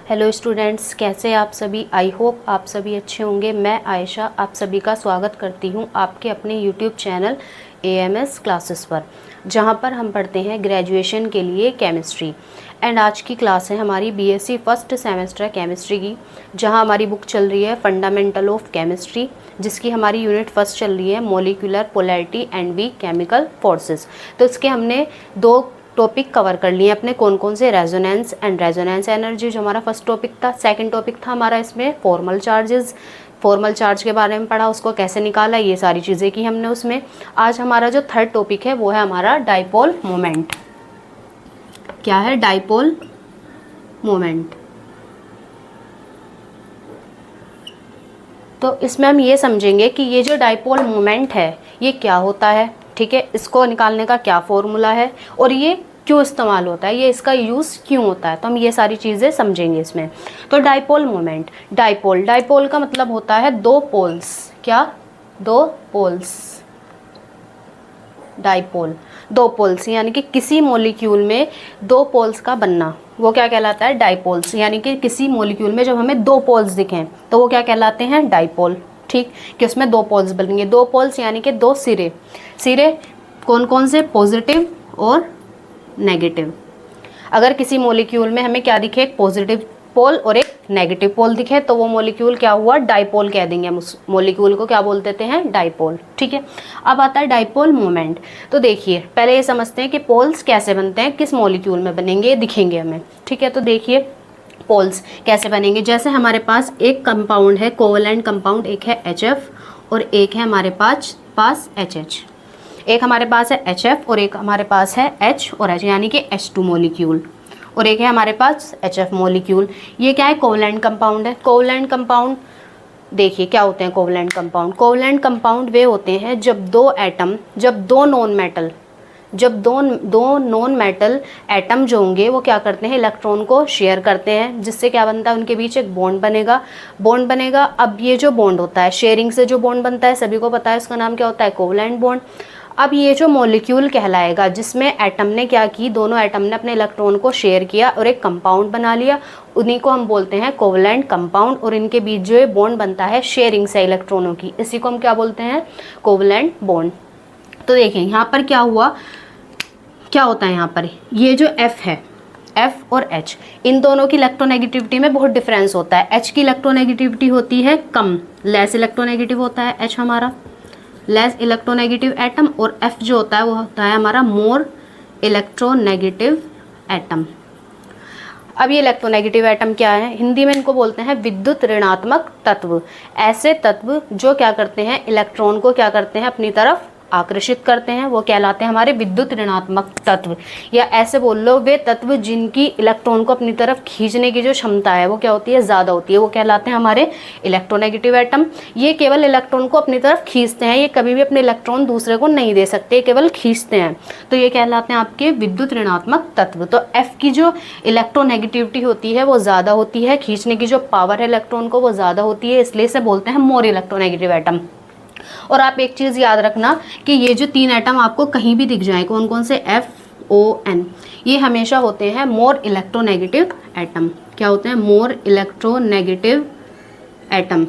Hello students, कैसे आप सभी। आई होप आप सभी अच्छे होंगे। मैं आयशा आप सभी का स्वागत करती हूं आपके अपने यूट्यूब चैनल AMS क्लासेस पर, जहां पर हम पढ़ते हैं ग्रेजुएशन के लिए केमिस्ट्री। एंड आज की क्लास है हमारी BSc फर्स्ट सेमेस्टर केमिस्ट्री की, जहां हमारी बुक चल रही है फंडामेंटल ऑफ केमिस्ट्री, जिसकी हमारी यूनिट फर्स्ट चल रही है molecular polarity and we chemical forces. तो इसके हमने दो टॉपिक कवर कर लिए अपने, कौन कौन से, रेजोनेंस एंड रेजोनेंस एनर्जी जो हमारा फर्स्ट टॉपिक था। सेकंड टॉपिक था हमारा इसमें फॉर्मल चार्जेस, फॉर्मल चार्ज के बारे में पढ़ा, उसको कैसे निकाला, ये सारी चीज़ें की हमने उसमें। आज हमारा जो थर्ड टॉपिक है वो है हमारा डाइपोल मोमेंट। क्या है? Dipole moment. तो इसमें हम ये समझेंगे कि ये जो डाइपोल मोमेंट है ये क्या होता है, ठीक है, इसको निकालने का क्या फॉर्मूला है और ये क्यों इस्तेमाल होता है, ये इसका यूज़ क्यों होता है। तो हम ये सारी चीज़ें समझेंगे इसमें। तो डाइपोल मोमेंट, डाइपोल, डाइपोल का मतलब होता है दो पोल्स। क्या? दो पोल्स। डाइपोल, दो पोल्स, यानी कि किसी मॉलिक्यूल में दो पोल्स का बनना, वो क्या कहलाता है? डाइपोल्स। यानी कि किसी मॉलिक्यूल में जब हमें दो पोल्स दिखें तो वो क्या कहलाते हैं? डाइपोल। ठीक, कि उसमें दो पोल्स बनेंगे। दो पोल्स यानी कि दो सिरे। सिरे कौन कौन से? पॉजिटिव और नेगेटिव। अगर किसी मॉलिक्यूल में हमें क्या दिखे? एक पॉजिटिव पोल और एक नेगेटिव पोल दिखे तो वो मॉलिक्यूल क्या हुआ? डाइपोल कह देंगे हम उस मॉलिक्यूल को। क्या बोल देते हैं? डाइपोल। ठीक है, अब आता है डाइपोल मोमेंट। तो देखिए, पहले ये समझते हैं कि पोल्स कैसे बनते हैं, किस मॉलिक्यूल में बनेंगे, दिखेंगे हमें। ठीक है, तो देखिए पोल्स कैसे बनेंगे। जैसे हमारे पास एक कंपाउंड है, कोवलेंट कंपाउंड, एक है HF और एक है हमारे पास HH। एक हमारे पास है HF और एक हमारे पास है H और H, यानी कि H2 मॉलिक्यूल, और एक है हमारे पास HF मॉलिक्यूल। ये क्या है? कोवलेंट कंपाउंड है। कोवलेंट कंपाउंड देखिए क्या होते हैं कोवलेंट कंपाउंड। कोवलेंट कंपाउंड वे होते हैं जब दो एटम, जब दो नॉन मेटल, जब दो नॉन मेटल एटम जो होंगे वो क्या करते हैं? इलेक्ट्रॉन को शेयर करते हैं, जिससे क्या बनता है? उनके बीच एक बॉन्ड बनेगा। बॉन्ड बनेगा। अब ये जो बॉन्ड होता है, शेयरिंग से जो बॉन्ड बनता है, सभी को पता है उसका नाम क्या होता है? Covalent bond. अब ये जो मॉलिक्यूल कहलाएगा जिसमें एटम ने क्या की, दोनों एटम ने अपने इलेक्ट्रॉन को शेयर किया और एक कंपाउंड बना लिया, उन्हीं को हम बोलते हैं कोवलेंट कंपाउंड। और इनके बीच जो बॉन्ड बनता है शेयरिंग से इलेक्ट्रॉनों की, इसी को हम क्या बोलते हैं? Covalent bond. तो देखिए यहाँ पर क्या हुआ, क्या होता है यहाँ पर? ये जो F है, F और H, इन दोनों की इलेक्ट्रोनेगेटिविटी में बहुत डिफरेंस होता है। H की इलेक्ट्रोनेगेटिविटी होती है कम, लेस इलेक्ट्रोनेगेटिव होता है H हमारा, लेस इलेक्ट्रोनेगेटिव एटम, और F जो होता है वो होता है हमारा मोर इलेक्ट्रोनेगेटिव एटम। अब ये इलेक्ट्रोनेगेटिव एटम क्या है? हिंदी में इनको बोलते हैं विद्युत ऋणात्मक तत्व। ऐसे तत्व जो क्या करते हैं? इलेक्ट्रॉन को क्या करते हैं? अपनी तरफ आकर्षित करते हैं, वो कहलाते हैं हमारे विद्युत ऋणात्मक तत्व। या ऐसे बोल लो, वे तत्व जिनकी इलेक्ट्रॉन को अपनी तरफ खींचने की जो क्षमता है वो क्या होती है? ज़्यादा होती है, वो कहलाते हैं हमारे इलेक्ट्रोनेगेटिव एटम। ये केवल इलेक्ट्रॉन को अपनी तरफ खींचते हैं, ये कभी भी अपने इलेक्ट्रॉन दूसरे को नहीं दे सकते, केवल खींचते हैं। तो ये कहलाते हैं आपके विद्युत ऋणात्मक तत्व। तो F की जो इलेक्ट्रोनेगेटिविटी होती है वो ज़्यादा होती है, खींचने की जो पावर है इलेक्ट्रॉन को वो ज़्यादा होती है, इसलिए इसे बोलते हैं मोर इलेक्ट्रोनेगेटिव एटम। और आप एक चीज़ याद रखना कि ये जो तीन एटम आपको कहीं भी दिख जाए, कौन कौन से? FON, ये हमेशा होते हैं मोर इलेक्ट्रोनेगेटिव एटम। क्या होते हैं? मोर इलेक्ट्रोनेगेटिव एटम।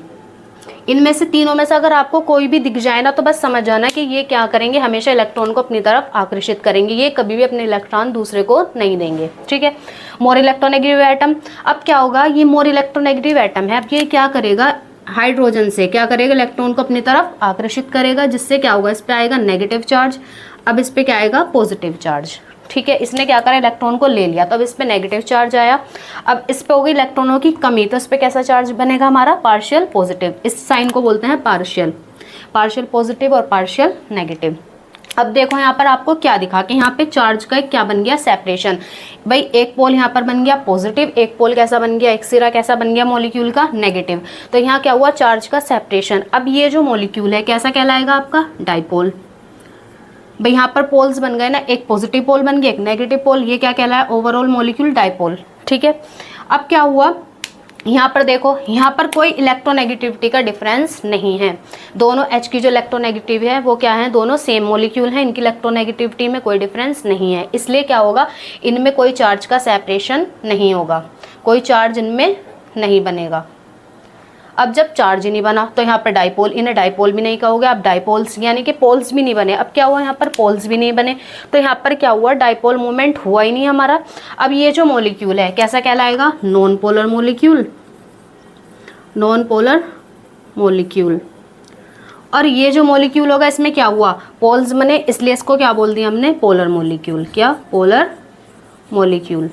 इनमें से तीनों में से अगर आपको कोई भी दिख जाए ना, तो बस समझ जाना कि ये क्या करेंगे? हमेशा इलेक्ट्रॉन को अपनी तरफ आकर्षित करेंगे, ये कभी भी अपने इलेक्ट्रॉन दूसरे को नहीं देंगे। ठीक है, मोर इलेक्ट्रोनेगेटिव एटम। अब क्या होगा? ये मोर इलेक्ट्रोनेगेटिव एटम है, अब ये क्या करेगा? हाइड्रोजन से क्या करेगा? इलेक्ट्रॉन को अपनी तरफ आकर्षित करेगा, जिससे क्या होगा? इस पे आएगा नेगेटिव चार्ज, अब इस पे क्या आएगा? Positive charge. ठीक है, इसने क्या करा? इलेक्ट्रॉन को ले लिया, तो अब इस पे नेगेटिव चार्ज आया। अब इस पे होगी इलेक्ट्रॉनों की कमी, तो इस पे कैसा चार्ज बनेगा हमारा? Partial positive. इस साइन को बोलते हैं पार्शियल, पार्शियल पॉजिटिव और पार्शियल नेगेटिव। अब देखो यहाँ पर आपको क्या दिखा कि यहाँ पे चार्ज का क्या बन गया? सेपरेशन। भाई एक पोल यहाँ पर बन गया पॉजिटिव, एक पोल कैसा बन गया? एक सिरा कैसा बन गया मॉलिक्यूल का? नेगेटिव। तो यहाँ क्या हुआ? चार्ज का सेपरेशन। अब ये जो मॉलिक्यूल है कैसा कहलाएगा आपका? डाइपोल। भाई यहाँ पर पोल्स बन गए ना, एक पॉजिटिव पोल बन गया, एक नेगेटिव पोल, ये क्या कहलाया? Overall molecule dipole. ठीक है, अब क्या हुआ? यहाँ पर देखो, यहाँ पर कोई इलेक्ट्रोनेगेटिविटी का डिफरेंस नहीं है। दोनों H की जो इलेक्ट्रोनेगेटिव है वो क्या है? दोनों सेम मॉलिक्यूल हैं, इनकी इलेक्ट्रोनेगेटिविटी में कोई डिफरेंस नहीं है, इसलिए क्या होगा? इनमें कोई चार्ज का सेपरेशन नहीं होगा। कोई चार्ज इनमें नहीं बनेगा। अब जब चार्ज ही नहीं बना तो यहाँ पर डाइपोल, इन्हें डाइपोल भी नहीं कहोगे आप, डाइपोल्स यानी कि पोल्स भी नहीं बने। अब क्या हुआ, यहाँ पर पोल्स भी नहीं बने, तो यहाँ पर क्या हुआ, डाइपोल मोमेंट हुआ ही नहीं हमारा। अब ये जो मॉलिक्यूल है कैसा कहलाएगा, non polar molecule, non polar molecule. और ये जो मॉलिक्यूल होगा इसमें क्या हुआ, पोल्स बने, इसलिए इसको क्या बोल दिया हमने, पोलर मॉलिक्यूल। क्या, पोलर मॉलिक्यूल।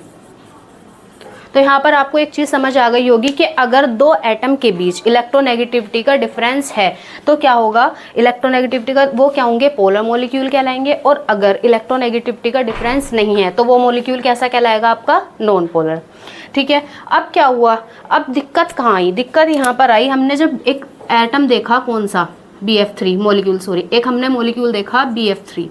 तो यहाँ पर आपको एक चीज़ समझ आ गई होगी कि अगर दो एटम के बीच इलेक्ट्रोनेगेटिविटी का डिफरेंस है तो क्या होगा, इलेक्ट्रोनेगेटिविटी का वो क्या होंगे, पोलर मॉलिक्यूल कहलाएंगे। और अगर इलेक्ट्रोनेगेटिविटी का डिफरेंस नहीं है तो वो मॉलिक्यूल कैसा कहलाएगा आपका, नॉन पोलर। ठीक है, अब क्या हुआ, अब दिक्कत कहाँ आई, दिक्कत यहाँ पर आई, हमने जब एक एटम देखा, कौन सा, BF3 मॉलिक्यूल, सॉरी एक हमने मॉलिक्यूल देखा BF3।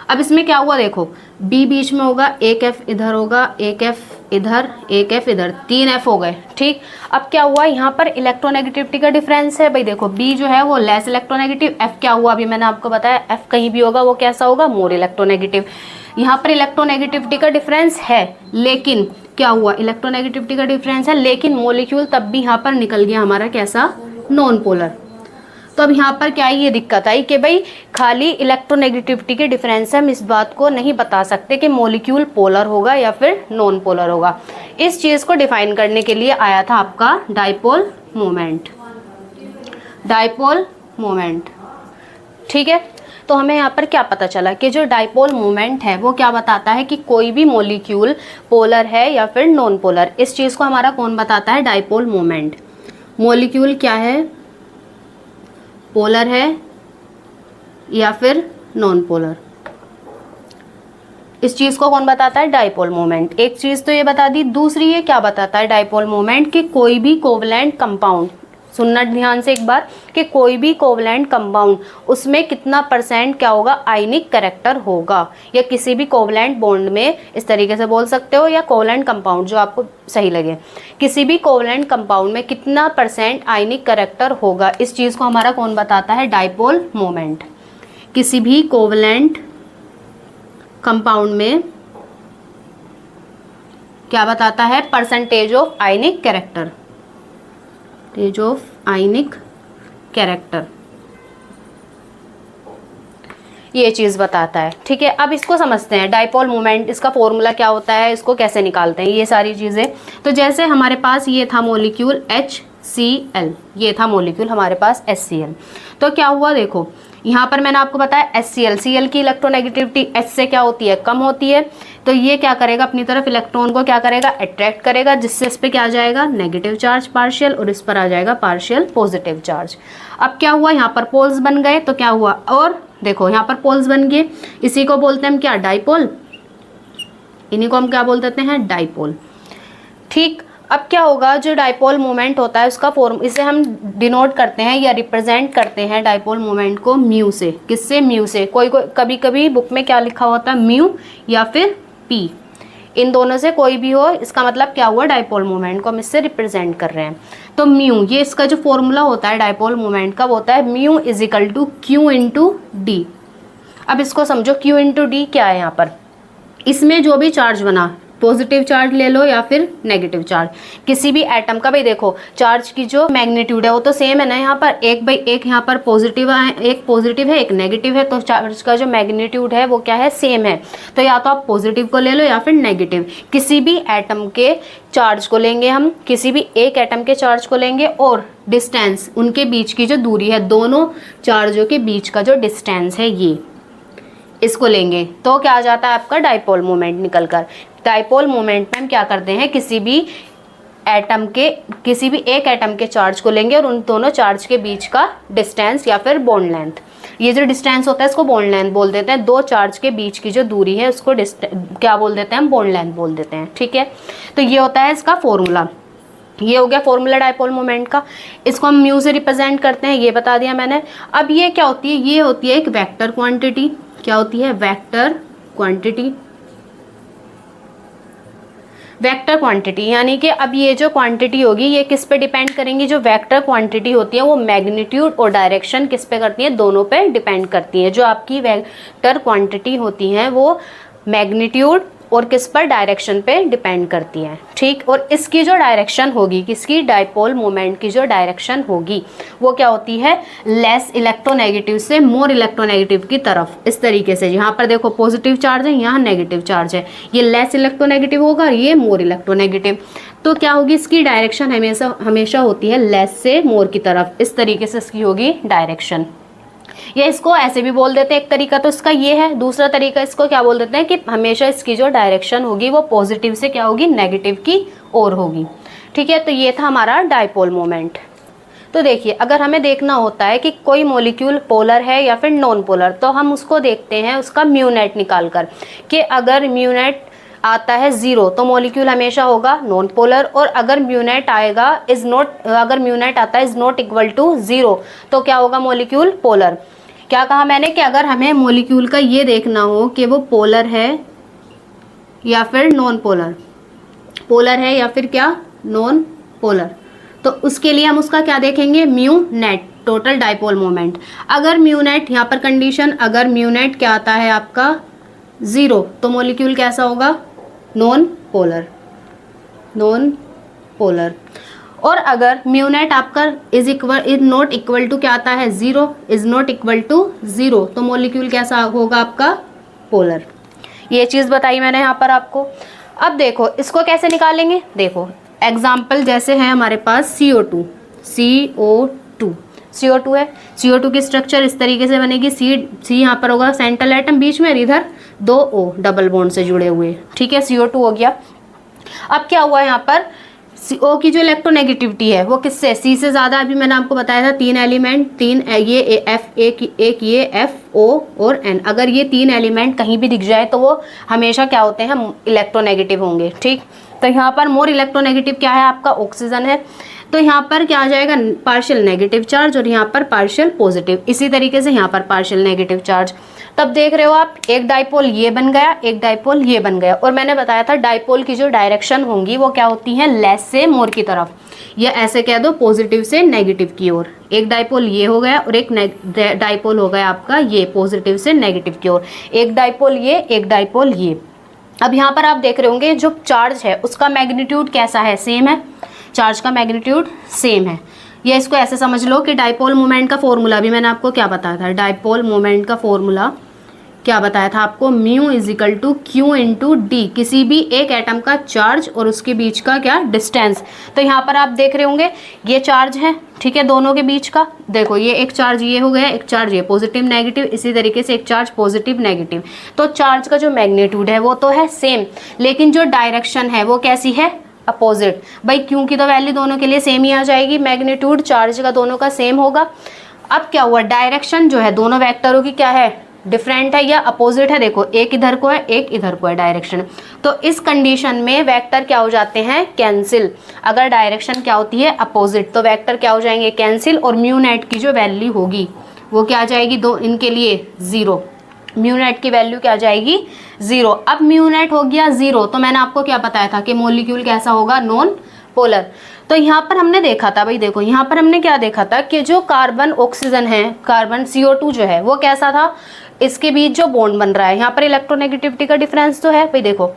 अब इसमें क्या हुआ, देखो B बीच में होगा, एक F इधर होगा, एक F इधर, एक F इधर, 3 F हो गए। ठीक, अब क्या हुआ, यहाँ पर इलेक्ट्रोनेगेटिविटी का डिफरेंस है भाई, देखो B जो है वो लेस इलेक्ट्रोनेगेटिव, F क्या हुआ, अभी मैंने आपको बताया F कहीं भी होगा वो कैसा होगा, मोर इलेक्ट्रोनेगेटिव। यहाँ पर इलेक्ट्रोनेगेटिविटी का डिफरेंस है, लेकिन क्या हुआ, इलेक्ट्रोनेगेटिविटी का डिफरेंस है लेकिन मॉलिक्यूल तब भी यहाँ पर निकल गया हमारा कैसा, नॉन पोलर। तो अब यहाँ पर क्या ये दिक्कत आई कि भाई खाली इलेक्ट्रोनेगेटिविटी के डिफरेंस से हम इस बात को नहीं बता सकते कि मॉलिक्यूल पोलर होगा या फिर नॉन पोलर होगा। इस चीज़ को डिफाइन करने के लिए आया था आपका डाइपोल मोमेंट, डाइपोल मोमेंट। ठीक है, तो हमें यहाँ पर क्या पता चला कि जो डाइपोल मोमेंट है वो क्या बताता है कि कोई भी मॉलिक्यूल पोलर है या फिर नॉन पोलर। इस चीज़ को हमारा कौन बताता है, डाइपोल मोमेंट। मॉलिक्यूल क्या है, पोलर है या फिर नॉन पोलर, इस चीज़ को कौन बताता है, डाइपोल मोमेंट। एक चीज़ तो ये बता दी, दूसरी ये क्या बताता है डाइपोल मोमेंट, कि कोई भी कोवलेंट कंपाउंड, सुनना ध्यान से एक बार, कि कोई भी कोवलेंट कंपाउंड उसमें कितना % क्या होगा, आयनिक कैरेक्टर होगा। या किसी भी कोवलेंट बॉन्ड में, इस तरीके से बोल सकते हो, या कोवलेंट कंपाउंड जो आपको सही लगे, किसी भी कोवलेंट कंपाउंड में कितना % आयनिक कैरेक्टर होगा, इस चीज़ को हमारा कौन बताता है, डाइपोल मोमेंट। किसी भी कोवलेंट कंपाउंड में क्या बताता है, % of ionic character, % of ionic character, ये चीज़ बताता है। ठीक है, अब इसको समझते हैं, डाइपोल मोमेंट, इसका फॉर्मूला क्या होता है, इसको कैसे निकालते हैं, ये सारी चीज़ें। तो जैसे हमारे पास ये था मॉलिक्यूल HCl, ये था मॉलिक्यूल हमारे पास HCl। तो क्या हुआ, देखो यहाँ पर मैंने आपको बताया HCl, Cl की इलेक्ट्रोनेगेटिविटी H से क्या होती है, कम होती है। तो ये क्या करेगा, अपनी तरफ इलेक्ट्रॉन को क्या करेगा, अट्रैक्ट करेगा, जिससे इस पर क्या आ जाएगा, नेगेटिव चार्ज पार्शियल, और इस पर आ जाएगा पार्शियल पॉजिटिव चार्ज। अब क्या हुआ, यहाँ पर पोल्स बन गए, तो क्या हुआ, और देखो यहाँ पर पोल्स बन गए, इसी को बोलते हैं हम क्या, डाइपोल, इन्हीं को हम क्या बोल देते हैं, डाइपोल। ठीक, अब क्या होगा, जो डाइपोल मोमेंट होता है उसका फॉर्म, इसे हम डिनोट करते हैं या रिप्रेजेंट करते हैं डाइपोल मोमेंट को म्यू से। किससे, म्यू से। कोई कभी कभी बुक में क्या लिखा होता है, म्यू या फिर पी, इन दोनों से कोई भी हो, इसका मतलब क्या हुआ, डाइपोल मोमेंट को हम इससे रिप्रेजेंट कर रहे हैं। तो म्यू, ये इसका जो फॉर्मूला होता है डाइपोल मोमेंट का, वो होता है mu is equal to q into d. अब इसको समझो, क्यू इंटू डी क्या है, यहाँ पर इसमें जो भी चार्ज बना, पॉजिटिव चार्ज ले लो या फिर नेगेटिव चार्ज, किसी भी एटम का, भाई देखो चार्ज की जो मैग्नीट्यूड है वो तो सेम है ना, यहाँ पर एक बाई एक, यहाँ पर पॉजिटिव है, एक पॉजिटिव है एक नेगेटिव है, तो चार्ज का जो मैग्नीट्यूड है वो क्या है, सेम है। तो या तो आप पॉजिटिव को ले लो या फिर नेगेटिव, किसी भी एटम के चार्ज को लेंगे हम, किसी भी एक एटम के चार्ज को लेंगे, और डिस्टेंस, उनके बीच की जो दूरी है, दोनों चार्जों के बीच का जो डिस्टेंस है ये, इसको लेंगे, तो क्या आ जाता है आपका डाइपोल मोमेंट निकल कर। डाइपोल मोमेंट में हम क्या करते हैं, किसी भी एटम के, किसी भी एक एटम के चार्ज को लेंगे और उन दोनों चार्ज के बीच का डिस्टेंस या फिर बॉन्ड लेंथ, ये जो डिस्टेंस होता है इसको बॉन्ड लेंथ बोल देते हैं। दो चार्ज के बीच की जो दूरी है उसको क्या बोल देते हैं, हम बॉन्ड लेंथ बोल देते हैं। ठीक है, तो ये होता है इसका फॉर्मूला। ये हो गया फॉर्मूला डाइपोल मोमेंट का, इसको हम म्यू से रिप्रेजेंट करते हैं, ये बता दिया मैंने। अब ये क्या होती है, ये होती है एक वेक्टर क्वांटिटी। क्या होती है, वेक्टर क्वांटिटी। वेक्टर क्वांटिटी यानी कि अब ये जो क्वांटिटी होगी ये किस पे डिपेंड करेंगी, जो वेक्टर क्वांटिटी होती है वो मैग्नीट्यूड और डायरेक्शन किस पे करती है, दोनों पे डिपेंड करती है। जो आपकी वेक्टर क्वांटिटी होती है वो मैग्नीट्यूड और किस पर, डायरेक्शन पे डिपेंड करती है। ठीक, और इसकी जो डायरेक्शन होगी, किसकी, डाइपोल मोमेंट की जो डायरेक्शन होगी वो क्या होती है, लेस इलेक्ट्रोनेगेटिव से मोर इलेक्ट्रोनेगेटिव की तरफ। इस तरीके से यहाँ पर देखो पॉजिटिव चार्ज है, यहाँ नेगेटिव चार्ज है, ये लेस इलेक्ट्रोनेगेटिव होगा, ये मोर इलेक्ट्रोनेगेटिव। तो क्या होगी, इसकी डायरेक्शन हमेशा हमेशा होती है लेस से मोर की तरफ। इस तरीके से इसकी होगी डायरेक्शन। या इसको ऐसे भी बोल देते हैं, एक तरीका तो इसका ये है, दूसरा तरीका इसको क्या बोल देते हैं कि हमेशा इसकी जो डायरेक्शन होगी वो पॉजिटिव से क्या होगी, नेगेटिव की ओर होगी। ठीक है, तो ये था हमारा डाइपोल मोमेंट। तो देखिए, अगर हमें देखना होता है कि कोई मॉलिक्यूल पोलर है या फिर नॉन पोलर, तो हम उसको देखते हैं उसका म्यू नेट निकाल कर, कि अगर म्यू नेट आता है 0 तो मॉलिक्यूल हमेशा होगा नॉन पोलर, और अगर म्यू नेट आएगा अगर म्यू नेट आता है इज नॉट इक्वल टू 0 तो क्या होगा, मॉलिक्यूल पोलर। क्या कहा मैंने कि अगर हमें मॉलिक्यूल का ये देखना हो कि वो पोलर है या फिर नॉन पोलर, पोलर है या फिर क्या, नॉन पोलर, तो उसके लिए हम उसका क्या देखेंगे, mu net, total dipole moment. अगर म्यू नेट, यहाँ पर कंडीशन, अगर म्यू नेट क्या आता है आपका 0 तो मॉलिक्यूल कैसा होगा, नॉन पोलर, नॉन पोलर। और अगर म्यू नेट आपका इज नॉट इक्वल टू क्या आता है, 0, इज नॉट इक्वल टू 0 तो मॉलिक्यूल कैसा होगा आपका, पोलर। ये चीज़ बताई मैंने यहाँ पर आपको। अब देखो इसको कैसे निकालेंगे, देखो एग्जाम्पल जैसे है हमारे पास CO2, CO2 है, CO2 की स्ट्रक्चर इस तरीके से बनेगी, C यहाँ पर होगा सेंट्रल एटम बीच में, इधर 2 O डबल बॉन्ड से जुड़े हुए। ठीक है, CO2 हो गया। अब क्या हुआ यहाँ पर, O की जो इलेक्ट्रोनेगेटिविटी है वो किससे, C से ज़्यादा। अभी मैंने आपको बताया था 3 एलिमेंट, 3 ये F, एक ये F, O और N। अगर ये 3 एलिमेंट कहीं भी दिख जाए तो वो हमेशा क्या होते हैं, इलेक्ट्रोनेगेटिव होंगे। ठीक, तो यहाँ पर मोर इलेक्ट्रोनेगेटिव क्या है आपका, ऑक्सीजन है, तो यहाँ पर क्या आ जाएगा, पार्शियल नेगेटिव चार्ज, और यहाँ पर पार्शियल पॉजिटिव। इसी तरीके से यहाँ पर पार्शियल नेगेटिव चार्ज। तब देख रहे हो आप, एक डाइपोल ये बन गया, एक डाइपोल ये बन गया। और मैंने बताया था डाइपोल की जो डायरेक्शन होंगी वो क्या होती है, लेस से मोर की तरफ, या ऐसे कह दो पॉजिटिव से नेगेटिव की ओर। एक डाइपोल ये हो गया और एक डाइपोल हो गया आपका ये पॉजिटिव से नेगेटिव की ओर। एक डाइपोल ये, एक डाइपोल ये। अब यहाँ पर आप देख रहे होंगे जो चार्ज है उसका मैग्नीट्यूड कैसा है, सेम है, चार्ज का मैग्नीट्यूड सेम है। या इसको ऐसे समझ लो कि डाइपोल मोमेंट का फॉर्मूला भी मैंने आपको क्या बताया था, डाइपोल मोमेंट का फॉर्मूला क्या बताया था आपको, mu is equal to q into d, किसी भी एक एटम का चार्ज और उसके बीच का क्या, डिस्टेंस। तो यहाँ पर आप देख रहे होंगे ये चार्ज है, ठीक है, दोनों के बीच का। देखो ये एक चार्ज ये हो गया, एक चार्ज ये, पॉजिटिव नेगेटिव, इसी तरीके से एक चार्ज पॉजिटिव नेगेटिव। तो चार्ज का जो मैग्नीट्यूड है वो तो है सेम, लेकिन जो डायरेक्शन है वो कैसी है, अपोजिट। भाई क्यू की तो वैल्यू दोनों के लिए सेम ही आ जाएगी, मैग्नीट्यूड चार्ज का दोनों का सेम होगा। अब क्या हुआ, डायरेक्शन जो है दोनों वेक्टरों की क्या है, डिफरेंट है या अपोजिट है। देखो एक इधर को है, एक इधर को है डायरेक्शन, तो इस कंडीशन में वेक्टर क्या हो जाते हैं, कैंसिल। अगर डायरेक्शन क्या होती है, अपोजिट, तो वेक्टर क्या हो जाएंगे, कैंसिल। और म्यू नेट की जो वैल्यू होगी वो क्या आ जाएगी, दो इनके लिए 0, म्यू नेट की वैल्यू क्या आ जाएगी, 0। अब म्यू नेट हो गया 0 तो मैंने आपको क्या बताया था कि मॉलिक्यूल कैसा होगा, नॉन पोलर। तो यहाँ पर हमने देखा था, भाई देखो यहाँ पर हमने क्या देखा था कि जो कार्बन ऑक्सीजन है, कार्बन CO2 जो है वो कैसा था, इसके बीच जो बॉन्ड बन रहा है, यहाँ पर इलेक्ट्रोनेगेटिविटी का डिफरेंस तो है, भाई देखो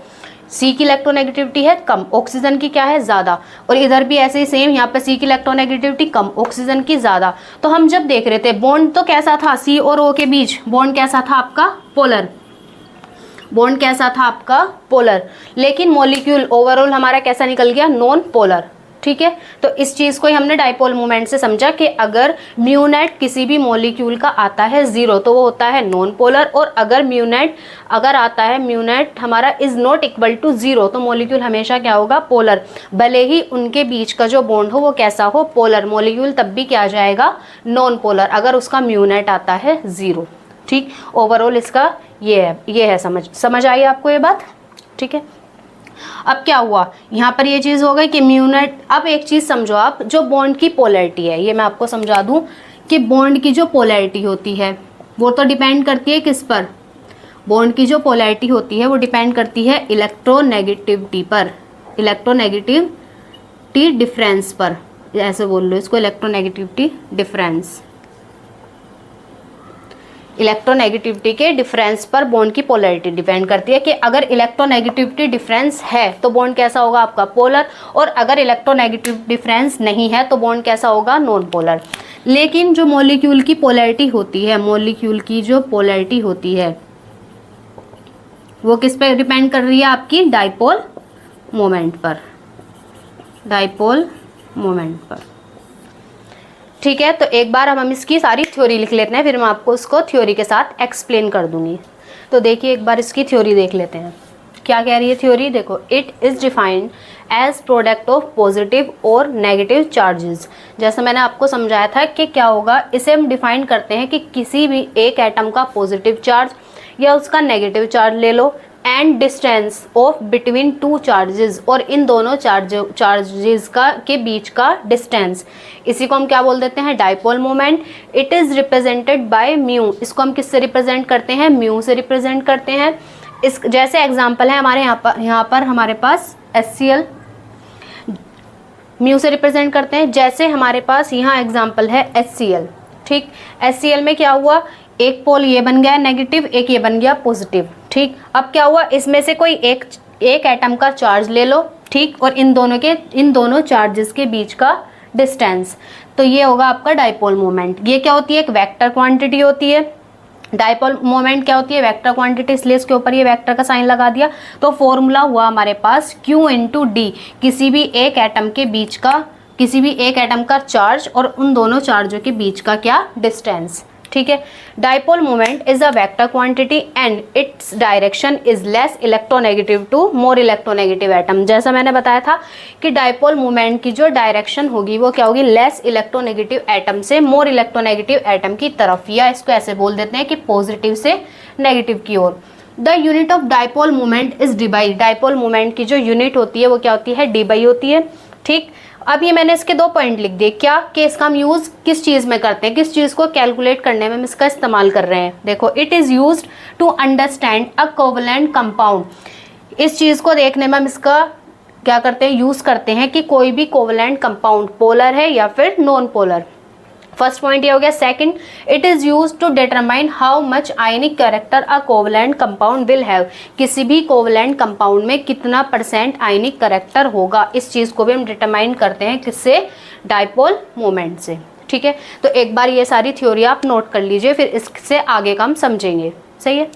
C की इलेक्ट्रोनेगेटिविटी है कम, ऑक्सीजन की क्या है ज़्यादा, और इधर भी ऐसे ही सेम, यहाँ पर C की इलेक्ट्रोनेगेटिविटी कम, ऑक्सीजन की ज़्यादा। तो हम जब देख रहे थे बॉन्ड तो कैसा था, C और O के बीच बॉन्ड कैसा था आपका, पोलर, बॉन्ड कैसा था आपका, पोलर। लेकिन मॉलिक्यूल ओवरऑल हमारा कैसा निकल गया, नॉन पोलर। ठीक है, तो इस चीज़ को ही हमने डाइपोल मोमेंट से समझा कि अगर म्यू नेट किसी भी मॉलिक्यूल का आता है 0 तो वो होता है नॉन पोलर, और अगर म्यू नेट हमारा इज नॉट इक्वल टू 0 तो मॉलिक्यूल हमेशा क्या होगा, पोलर। भले ही उनके बीच का जो बॉन्ड हो वो कैसा हो, पोलर, मॉलिक्यूल तब भी क्या आ जाएगा, नॉन पोलर, अगर उसका म्यू नेट आता है 0। ठीक, ओवरऑल इसका ये है समझ आई आपको ये बात। ठीक है, अब क्या हुआ, यहाँ पर ये चीज़ हो गई कि म्यू नेट। अब एक चीज़ समझो आप, जो बॉन्ड की पोलैरिटी है, ये मैं आपको समझा दूँ कि बॉन्ड की जो पोलैरिटी होती है वो तो डिपेंड करती है किस पर, बॉन्ड की जो पोलैरिटी होती है वो डिपेंड करती है इलेक्ट्रोनेगेटिविटी पर, इलेक्ट्रोनेगेटिविटी डिफरेंस पर, ऐसे बोल लो इसको, इलेक्ट्रोनेगेटिविटी डिफरेंस। इलेक्ट्रोनेगेटिविटी के डिफरेंस पर बॉन्ड की पोलैरिटी डिपेंड करती है कि अगर इलेक्ट्रोनेगेटिविटी डिफरेंस है तो बॉन्ड कैसा होगा आपका, पोलर, और अगर इलेक्ट्रोनेगेटिव डिफरेंस नहीं है तो बॉन्ड कैसा होगा, नॉन पोलर। लेकिन जो मॉलिक्यूल की पोलैरिटी होती है, मॉलिक्यूल की जो पोलैरिटी होती है वो किस पे डिपेंड कर रही है, आपकी डाइपोल मोमेंट पर, डाइपोल मोमेंट पर। ठीक है, तो एक बार हम इसकी सारी थ्योरी लिख लेते हैं, फिर मैं आपको उसको थ्योरी के साथ एक्सप्लेन कर दूंगी। तो देखिए एक बार इसकी थ्योरी देख लेते हैं, क्या कह रही है थ्योरी, देखो, it is defined as product of positive और नेगेटिव चार्जेस। जैसे मैंने आपको समझाया था कि क्या होगा, इसे हम डिफाइन करते हैं कि किसी भी एक एटम का पॉजिटिव चार्ज या उसका नेगेटिव चार्ज ले लो, and distance of between two charges, और इन दोनों चार्जेस का के बीच का डिस्टेंस, इसी को हम क्या बोल देते हैं, dipole moment. It is represented by mu, इसको हम किससे रिप्रेजेंट करते हैं, म्यू से रिप्रेजेंट करते हैं। इस जैसे एग्जांपल है हमारे यहाँ पर हमारे पास HCl, म्यू से रिप्रेजेंट करते हैं। जैसे हमारे पास यहाँ एग्जांपल है HCl, ठीक, HCl में क्या हुआ, एक पोल ये बन गया नेगेटिव, एक ये बन गया पॉजिटिव, ठीक। अब क्या हुआ, इसमें से कोई एक एटम का चार्ज ले लो, ठीक, और इन दोनों चार्जेस के बीच का डिस्टेंस, तो ये होगा आपका डाइपोल मोमेंट। ये क्या होती है, एक वेक्टर क्वांटिटी होती है। डाइपोल मोमेंट क्या होती है, वेक्टर क्वांटिटी, इसलिए इसके ऊपर ये वेक्टर का साइन लगा दिया। तो फॉर्मूला हुआ हमारे पास Q इंटू डी, किसी भी एक एटम का चार्ज और उन दोनों चार्जों के बीच का क्या, डिस्टेंस, ठीक है। Dipole moment is a vector quantity and its direction is less electronegative to more electronegative atom. जैसा मैंने बताया था कि डाइपोल मोमेंट की जो डायरेक्शन होगी वो क्या होगी, लेस इलेक्ट्रोनेगेटिव एटम से मोर इलेक्ट्रोनेगेटिव एटम की तरफ, या इसको ऐसे बोल देते हैं कि पॉजिटिव से नेगेटिव की ओर। The unit of dipole moment is D/, dipole moment की जो यूनिट होती है वो क्या होती है, डी/, होती है, ठीक। अब ये मैंने इसके 2 पॉइंट लिख दिए, क्या कि इसका हम यूज़ किस चीज़ में करते हैं, किस चीज़ को कैलकुलेट करने में हम इसका इस्तेमाल कर रहे हैं। देखो, it is used to understand a covalent compound. इस चीज़ को देखने में हम इसका क्या करते हैं, यूज़ करते हैं कि कोई भी कोवलेंट कंपाउंड पोलर है या फिर नॉन पोलर। फर्स्ट पॉइंट ये हो गया। Second, it is used to determine how much ionic character a covalent compound will have. किसी भी कोवलेंट कंपाउंड में कितना % आयनिक कैरेक्टर होगा, इस चीज़ को भी हम डिटरमाइन करते हैं किससे, डाइपोल मोमेंट से, ठीक है। तो एक बार ये सारी थ्योरी आप नोट कर लीजिए, फिर इससे आगे का हम समझेंगे, सही है।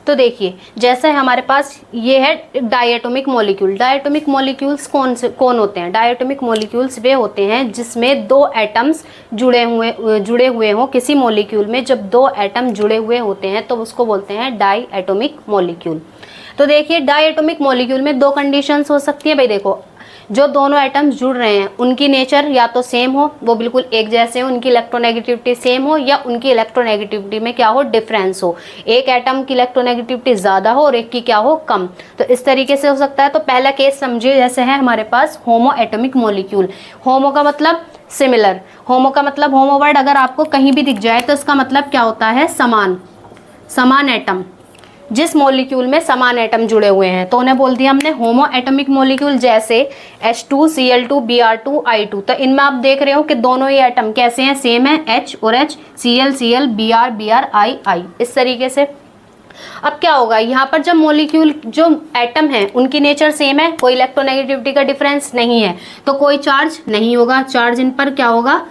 तो देखिए, जैसे हमारे पास ये है डायटोमिक मॉलिक्यूल। डायटोमिक मॉलिक्यूल्स कौन होते हैं, डायटोमिक मॉलिक्यूल्स वे होते हैं जिसमें 2 एटम्स जुड़े हुए हों। किसी मॉलिक्यूल में जब 2 एटम जुड़े हुए होते हैं तो उसको बोलते हैं डाई एटोमिक मॉलिक्यूल। तो देखिए, डाई एटोमिक मॉलिक्यूल में 2 कंडीशंस हो सकती है भाई। देखो, जो दोनों एटम्स जुड़ रहे हैं उनकी नेचर या तो सेम हो, वो बिल्कुल एक जैसे हो, उनकी इलेक्ट्रोनेगेटिविटी सेम हो, या उनकी इलेक्ट्रोनेगेटिविटी में क्या हो, डिफरेंस हो। एक एटम की इलेक्ट्रोनेगेटिविटी ज़्यादा हो और एक की क्या हो, कम। तो इस तरीके से हो सकता है। तो पहला केस समझिए, जैसे है हमारे पास होमो एटोमिक मॉलिक्यूल। होमो का मतलब सिमिलर, होमो का मतलब, होमो वर्ड अगर आपको कहीं भी दिख जाए तो इसका मतलब क्या होता है, समान एटम। जिस मॉलिक्यूल में समान एटम जुड़े हुए हैं तो उन्हें बोल दिया हमने होमो एटॉमिक मॉलिक्यूल। जैसे H2Cl2 Br2 I2, तो इनमें आप देख रहे हो कि दोनों ये एटम कैसे हैं, सेम है, H और H, Cl Br Br I, इस तरीके से। अब क्या होगा, यहाँ पर जब मॉलिक्यूल जो एटम है उनकी नेचर सेम है, कोई इलेक्ट्रोनेगेटिविटी का डिफरेंस नहीं है, तो कोई चार्ज नहीं होगा, चार्ज इन पर क्या होगा,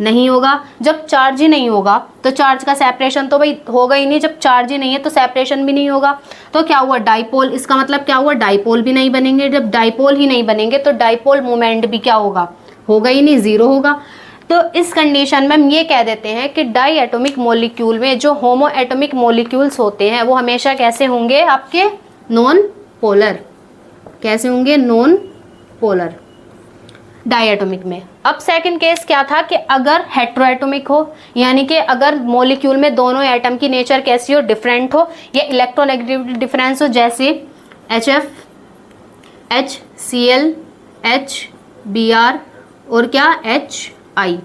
नहीं होगा। जब चार्ज ही नहीं होगा तो चार्ज का सेपरेशन तो भाई होगा ही नहीं, जब चार्ज ही नहीं है तो सेपरेशन भी नहीं होगा। तो क्या हुआ, डाइपोल। इसका मतलब क्या हुआ, डाइपोल भी नहीं बनेंगे। जब डाइपोल ही नहीं बनेंगे तो डाइपोल मोमेंट भी क्या होगा ही नहीं, 0 होगा। तो इस कंडीशन में हम ये कह देते हैं कि डाई एटॉमिक मॉलिक्यूल में जो होमो एटॉमिक मॉलिक्यूल्स होते हैं वो हमेशा कैसे होंगे, आपके नॉन पोलर। कैसे होंगे, नॉन पोलर डायटोमिक में। अब सेकंड केस क्या था कि अगर हेट्रोएटोमिक हो, यानी कि अगर मॉलिक्यूल में दोनों एटम की नेचर कैसी हो, डिफरेंट हो, या इलेक्ट्रोनेगेटिविटी डिफरेंस हो, जैसे HF, HCl, HBr और क्या, HI।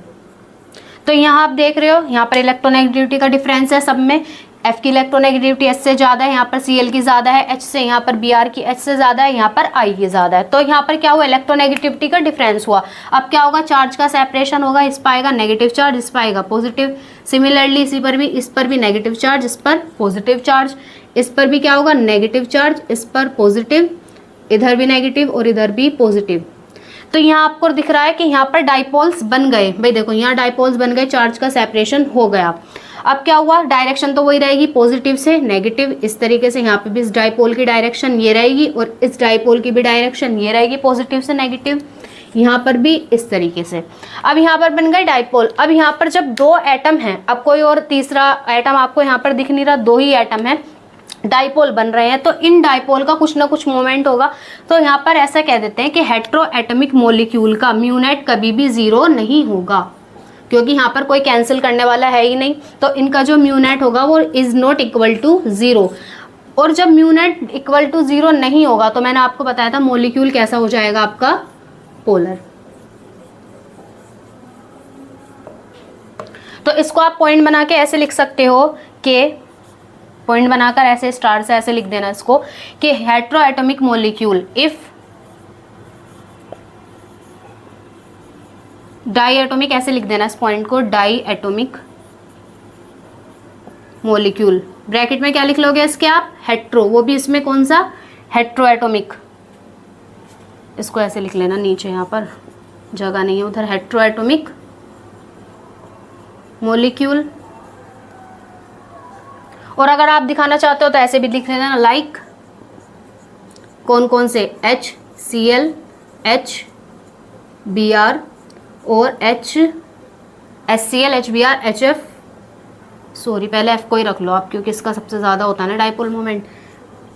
तो यहाँ आप देख रहे हो, यहाँ पर इलेक्ट्रोनेगेटिविटी का डिफरेंस है सब में। F की इलेक्ट्रोनेगेटिविटी H से ज़्यादा है, यहाँ पर Cl की ज़्यादा है H से, यहाँ पर Br की H से ज़्यादा है, यहाँ पर I की ज़्यादा है। तो यहाँ पर क्या हुआ, इलेक्ट्रोनेगेटिविटी का डिफरेंस हुआ। अब क्या होगा, चार्ज का सेपरेशन होगा, इस पर आएगा नेगेटिव चार्ज, इस पर आएगा पॉजिटिव। सिमिलरली इस पर भी नेगेटिव चार्ज, इस पर पॉजिटिव चार्ज, इस पर भी क्या होगा, नेगेटिव चार्ज, इस पर पॉजिटिव, इधर भी नेगेटिव और इधर भी पॉजिटिव। तो यहाँ आपको दिख रहा है कि यहाँ पर डाइपोल्स बन गए। भाई देखो यहाँ डाइपोल्स बन गए, चार्ज का सेपरेशन हो गया। अब क्या हुआ, डायरेक्शन तो वही रहेगी, पॉजिटिव से नेगेटिव। इस तरीके से यहाँ पे भी इस डाइपोल की डायरेक्शन ये रहेगी और इस डाइपोल की भी डायरेक्शन ये रहेगी, पॉजिटिव से नेगेटिव। यहाँ पर भी इस तरीके से। अब यहाँ पर बन गए डाइपोल। अब यहाँ पर जब दो एटम हैं, अब कोई और तीसरा एटम आपको यहाँ पर दिख नहीं रहा, दो ही एटम है, डाइपोल बन रहे हैं, तो इन डाइपोल का कुछ ना कुछ मोमेंट होगा। तो यहाँ पर ऐसा कह देते हैं कि हेट्रो एटॉमिक मॉलिक्यूल का म्यू नेट कभी भी जीरो नहीं होगा, क्योंकि यहाँ पर कोई कैंसिल करने वाला है ही नहीं। तो इनका जो म्यू नेट होगा वो is not equal to zero. और जब mu net equal to zero नहीं होगा तो मैंने आपको बताया था मॉलिक्यूल कैसा हो जाएगा आपका, पोलर। तो इसको आप पॉइंट बना के ऐसे लिख सकते हो कि पॉइंट बनाकर ऐसे स्टार से ऐसे लिख देना इसको कि heteroatomic molecule if diatomic, ऐसे लिख देना इस पॉइंट को, डाई एटॉमिक मॉलिक्यूल। ब्रैकेट में क्या लिख लोगे इसके आप, हेट्रो, वो भी इसमें कौन सा, हेट्रो एटॉमिक। इसको ऐसे लिख लेना, नीचे यहाँ पर जगह नहीं है उधर, हेट्रो एटॉमिक मॉलिक्यूल। और अगर आप दिखाना चाहते हो तो ऐसे भी लिख लेना, लाइक कौन कौन से, HCl, HBr और HCl, HBr, HF, सॉरी पहले F को ही रख लो आप क्योंकि इसका सबसे ज़्यादा होता है ना डाइपोल मोमेंट,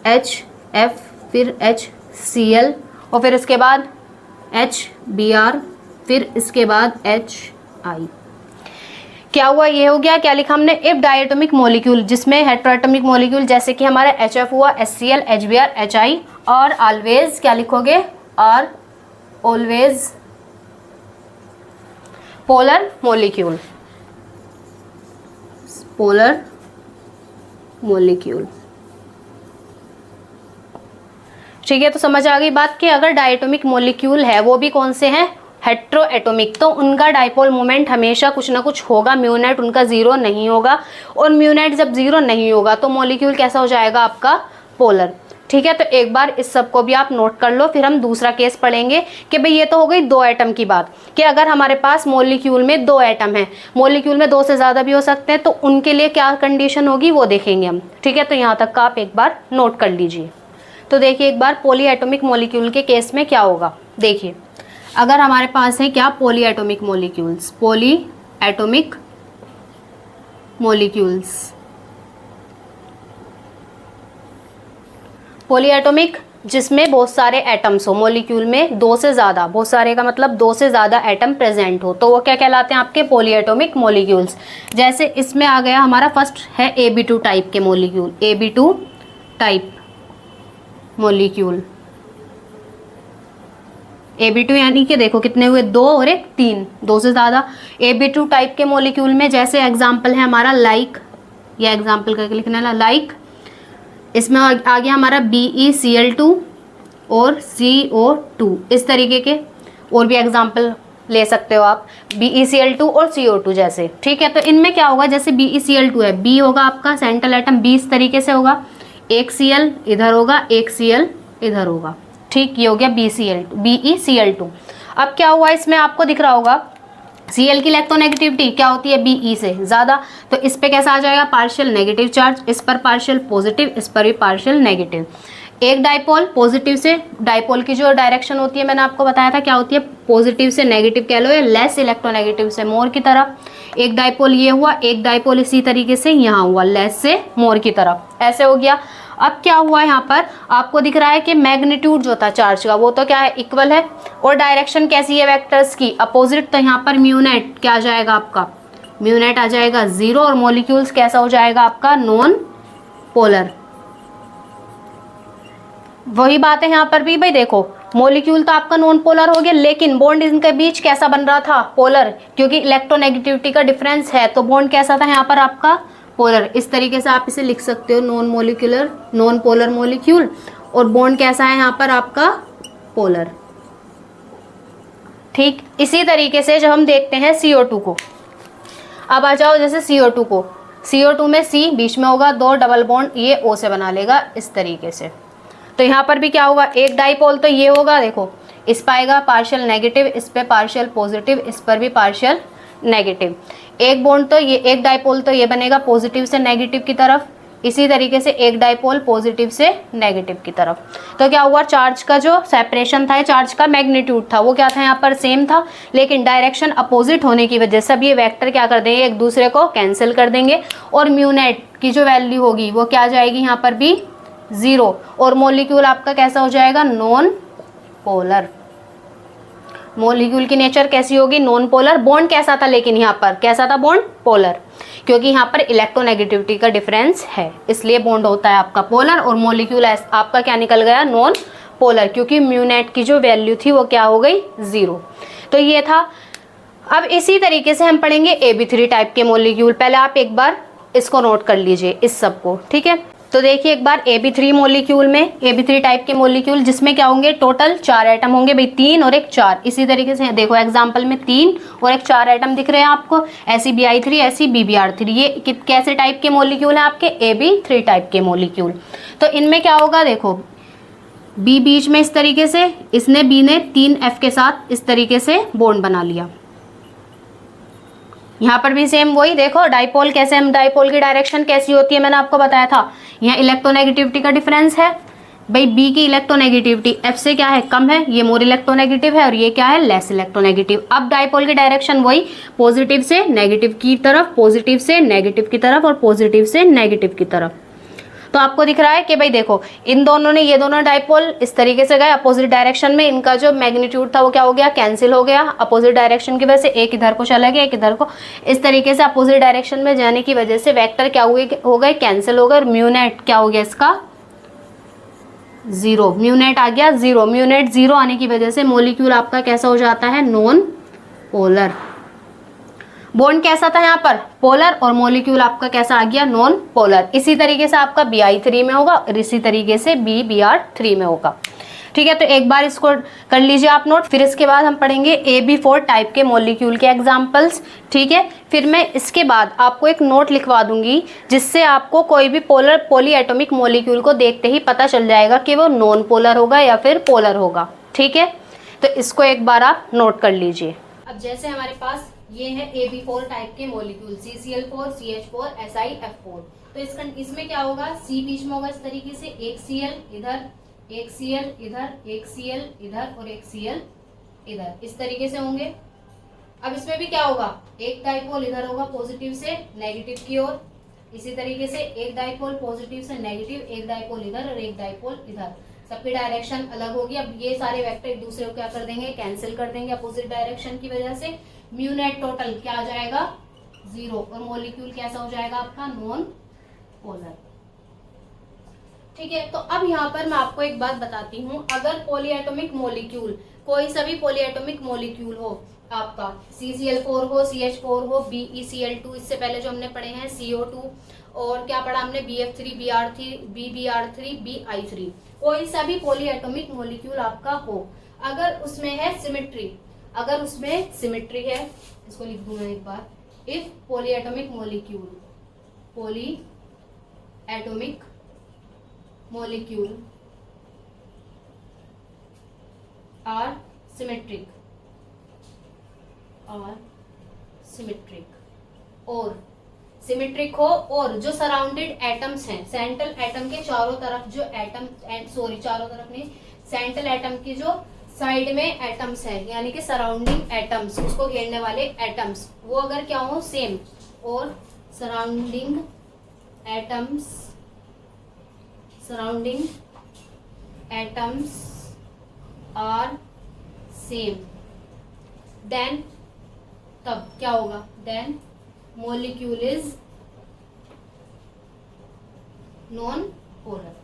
HF, फिर HCl और फिर इसके बाद HBr, फिर इसके बाद HI। क्या हुआ, ये हो गया, क्या लिखा हमने, इफ डायटोमिक मॉलिक्यूल, जिसमें हेट्रोएटॉमिक मॉलिक्यूल जैसे कि हमारा HF हुआ, HCl, HBr, HI, और ऑलवेज क्या लिखोगे, और always polar molecule, polar molecule. ठीक है, तो समझ आ गई बात कि अगर डायटोमिक मॉलिक्यूल है वो भी कौन से हैं, हेट्रो एटॉमिक, तो उनका डाइपोल मोमेंट हमेशा कुछ ना कुछ होगा, म्यू नेट उनका जीरो नहीं होगा। और म्यू नेट जब जीरो नहीं होगा तो मॉलिक्यूल कैसा हो जाएगा आपका, पोलर। ठीक है, तो एक बार इस सब को भी आप नोट कर लो, फिर हम दूसरा केस पढ़ेंगे कि भाई ये तो हो गई दो एटम की बात, कि अगर हमारे पास मॉलिक्यूल में दो एटम है, मॉलिक्यूल में दो से ज़्यादा भी हो सकते हैं, तो उनके लिए क्या कंडीशन होगी वो देखेंगे हम। ठीक है, तो यहाँ तक का आप एक बार नोट कर लीजिए। तो देखिए एक बार पॉली एटॉमिक मॉलिक्यूल के केस में क्या होगा, देखिए अगर हमारे पास है क्या, poly atomic molecules, poly atomic molecules, poly atomic जिसमें बहुत सारे एटम्स हो, मॉलिक्यूल में दो से ज़्यादा, बहुत सारे का मतलब दो से ज़्यादा एटम प्रेजेंट हो, तो वो क्या कहलाते हैं आपके, पॉली एटॉमिक मॉलिक्यूल्स। जैसे इसमें आ गया हमारा फर्स्ट है AB2 टाइप के molecule, AB2 type molecule, AB2 यानी कि देखो कितने हुए, दो और एक तीन, दो से ज़्यादा। AB2 टाइप के मॉलिक्यूल में जैसे एग्जाम्पल है हमारा लाइक, या एग्जाम्पल करके लिखना है लाइक, इसमें आ गया हमारा BeCl2 और CO2, इस तरीके के और भी एग्जाम्पल ले सकते हो आप, BeCl2 और CO2 जैसे। ठीक है, तो इनमें क्या होगा, जैसे BeCl2 है, B होगा आपका सेंट्रल एटम, B इस तरीके से होगा, एक Cl इधर होगा, एक Cl इधर होगा। ठीक, ये हो गया BeCl2। अब क्या हुआ, इसमें आपको दिख रहा होगा Cl की इलेक्ट्रोनेगेटिविटी क्या होती है, Be से ज़्यादा, तो इस पे कैसा आ जाएगा, पार्शियल नेगेटिव चार्ज, इस पर पार्शियल पॉजिटिव, इस पर भी पार्शियल नेगेटिव। एक डाइपोल, पॉजिटिव से, डाइपोल की जो डायरेक्शन होती है मैंने आपको बताया था क्या होती है, पॉजिटिव से नेगेटिव कह लो, या लेस इलेक्ट्रोनेगेटिव से मोर की तरफ। एक डाइपोल ये हुआ, एक डाइपोल इसी तरीके से यहाँ हुआ, लेस से मोर की तरफ, ऐसे हो गया। अब क्या हुआ, यहाँ पर आपको दिख रहा है कि मैग्नीट्यूड जो था चार्ज का वो तो क्या है, इक्वल है, और डायरेक्शन कैसी है वेक्टर्स की, अपोजिट। तो यहाँ पर म्यू नेट क्या आ जाएगा आपका, म्यू नेट आ जाएगा जीरो, और मॉलिक्यूल्स कैसा हो जाएगा आपका, नॉन पोलर। वही बात है यहाँ पर भी, भाई देखो मॉलिक्यूल तो आपका नॉन पोलर हो गया, लेकिन बॉन्ड इनके बीच कैसा बन रहा था, पोलर, क्योंकि इलेक्ट्रोनेगेटिविटी का डिफरेंस है, तो बॉन्ड कैसा था यहाँ पर आपका, पोलर, इस तरीके से आप इसे लिख सकते हो, non molecular, non polar molecule. और बॉन्ड कैसा है यहाँ पर आपका, पोलर। ठीक, इसी तरीके से जब हम देखते हैं CO2 को, अब आ जाओ जैसे CO2 को, CO2 में C बीच में होगा, 2 डबल बॉन्ड ये O से बना लेगा इस तरीके से। तो यहाँ पर भी क्या होगा, एक डाइपोल तो ये होगा, देखो इस पर आएगा पार्शियल नेगेटिव, इस पे पार्शियल पॉजिटिव, इस पर भी पार्शियल नेगेटिव। एक बॉन्ड तो ये, एक डाइपोल तो ये बनेगा पॉजिटिव से नेगेटिव की तरफ, इसी तरीके से एक डाइपोल पॉजिटिव से नेगेटिव की तरफ। तो क्या हुआ, चार्ज का जो सेपरेशन था, चार्ज का मैग्नीट्यूड था, वो क्या था यहाँ पर सेम था, लेकिन डायरेक्शन अपोजिट होने की वजह से अब ये वेक्टर क्या कर देंगे, एक दूसरे को कैंसिल कर देंगे, और म्यू नेट की जो वैल्यू होगी वो क्या आ जाएगी यहाँ पर भी 0, और मोलिक्यूल आपका कैसा हो जाएगा, नॉन पोलर। मोलिक्यूल की नेचर कैसी होगी, नॉन पोलर। बॉन्ड कैसा था, लेकिन यहाँ पर कैसा था बॉन्ड, पोलर, क्योंकि यहाँ पर इलेक्ट्रोनेगेटिविटी का डिफरेंस है, इसलिए बॉन्ड होता है आपका पोलर। और मोलिक्यूल आपका क्या निकल गया, नॉन पोलर, क्योंकि म्यू नेट की जो वैल्यू थी वो क्या हो गई, 0। तो ये था। अब इसी तरीके से हम पढ़ेंगे AB3 टाइप के मोलिक्यूल। पहले आप एक बार इसको नोट कर लीजिए, इस सब को, ठीक है। तो देखिए एक बार AB3 मोलिक्यूल में, AB3 टाइप के मोलिक्यूल जिसमें क्या होंगे, टोटल 4 एटम होंगे भाई, 3 और एक 4। इसी तरीके से देखो एग्जांपल में 3 और एक 4 एटम दिख रहे हैं आपको, SeBi3, SeBbr3। ये कैसे टाइप के मोलिक्यूल हैं आपके, AB3 टाइप के मोलिक्यूल। तो इनमें क्या होगा, देखो B बीच में इस तरीके से, इसने B ने 3F के साथ इस तरीके से बॉन्ड बना लिया। यहाँ पर भी सेम वही, देखो डाइपोल कैसे, हम डाइपोल की डायरेक्शन कैसी होती है मैंने आपको बताया था। यहाँ इलेक्ट्रोनेगेटिविटी का डिफरेंस है भाई, बी की इलेक्ट्रोनेगेटिविटी एफ से क्या है, कम है, ये मोर इलेक्ट्रोनेगेटिव है, और ये क्या है, लेस इलेक्ट्रोनेगेटिव। अब डाइपोल की डायरेक्शन वही, पॉजिटिव से नेगेटिव की तरफ, पॉजिटिव से नेगेटिव की तरफ, और पॉजिटिव से नेगेटिव की तरफ। तो आपको दिख रहा है कि भाई देखो इन दोनों ने, ये दोनों डाइपोल इस तरीके से गए अपोजिट डायरेक्शन में, इनका जो मैग्नीट्यूड था वो क्या हो गया, कैंसिल हो गया अपोजिट डायरेक्शन की वजह से, एक इधर को चला गया, एक इधर को। इस तरीके से अपोजिट डायरेक्शन में जाने की वजह से वेक्टर क्या हो गए, कैंसिल हो गए, और म्यू नेट क्या हो गया इसका, 0। म्यू नेट आ गया 0। म्यू नेट 0 आने की वजह से मोलिक्यूल आपका कैसा हो जाता है, नॉन पोलर। बॉन्ड कैसा था यहाँ पर, पोलर, और मोलिक्यूल आपका कैसा आ गया, नॉन पोलर। इसी तरीके से आपका Bi3 में होगा, और इसी तरीके से BBr3 में होगा। ठीक है, तो एक बार इसको कर लीजिए आप नोट। फिर इसके बाद हम पढ़ेंगे AB4 टाइप के मोलिक्यूल के एग्जाम्पल्स। ठीक है, फिर मैं इसके बाद आपको एक नोट लिखवा दूंगी, जिससे आपको कोई भी पोलर पॉलीएटॉमिक मोलिक्यूल को देखते ही पता चल जाएगा कि वो नॉन पोलर होगा या फिर पोलर होगा। ठीक है, तो इसको एक बार आप नोट कर लीजिए। अब जैसे हमारे पास ये है AB4 टाइप के मोलिक्यूल, CCl4, CH4, SiF4। तो इसमें क्या होगा, C बीच में होगा इस तरीके से, एक Cl इधर, एक Cl इधर, एक Cl इधर, और एक Cl इधर, इस तरीके से होंगे। अब इसमें भी क्या होगा, एक डाइपोल इधर होगा पॉजिटिव से नेगेटिव की ओर, इसी तरीके से एक डाइपोल पॉजिटिव से नेगेटिव, एक डाइपोल इधर और एक डाइपोल इधर, सबकी डायरेक्शन अलग होगी। अब ये सारे वेक्टर एक दूसरे को क्या कर देंगे, कैंसिल कर देंगे अपोजिट डायरेक्शन की वजह से। म्यू नेट टोटल क्या आ जाएगा, 0, और मोलिक्यूल कैसा हो जाएगा आपका, नॉन पोलर। ठीक है, तो अब यहाँ पर मैं आपको एक बात बताती हूँ, अगर पॉलीएटॉमिक मोलिक्यूल, कोई सभी पॉलीएटॉमिक मोलिक्यूल हो आपका, CCl4 हो, CH4 हो, BeCl2, इससे पहले जो हमने पढ़े हैं CO2, और क्या पढ़ा हमने, BF3, BBr3, Bi3, कोई सा भी पॉलीएटॉमिक मोलिक्यूल आपका हो, अगर उसमें है सिमेट्री, अगर उसमें सिमेट्री है, इसको लिख दूंगा एक बार, if polyatomic molecule, polyatomic molecule are symmetric, और सिमेट्रिक हो, और जो सराउंडेड एटम्स हैं, सेंट्रल एटम के चारों तरफ जो एटम, चारों तरफ नहीं, सेंट्रल एटम की जो साइड में एटम्स है, यानी कि सराउंडिंग एटम्स, उसको घेरने वाले एटम्स, वो अगर क्या हो, सेम, और surrounding atoms are same, then तब क्या होगा, then molecule is non polar.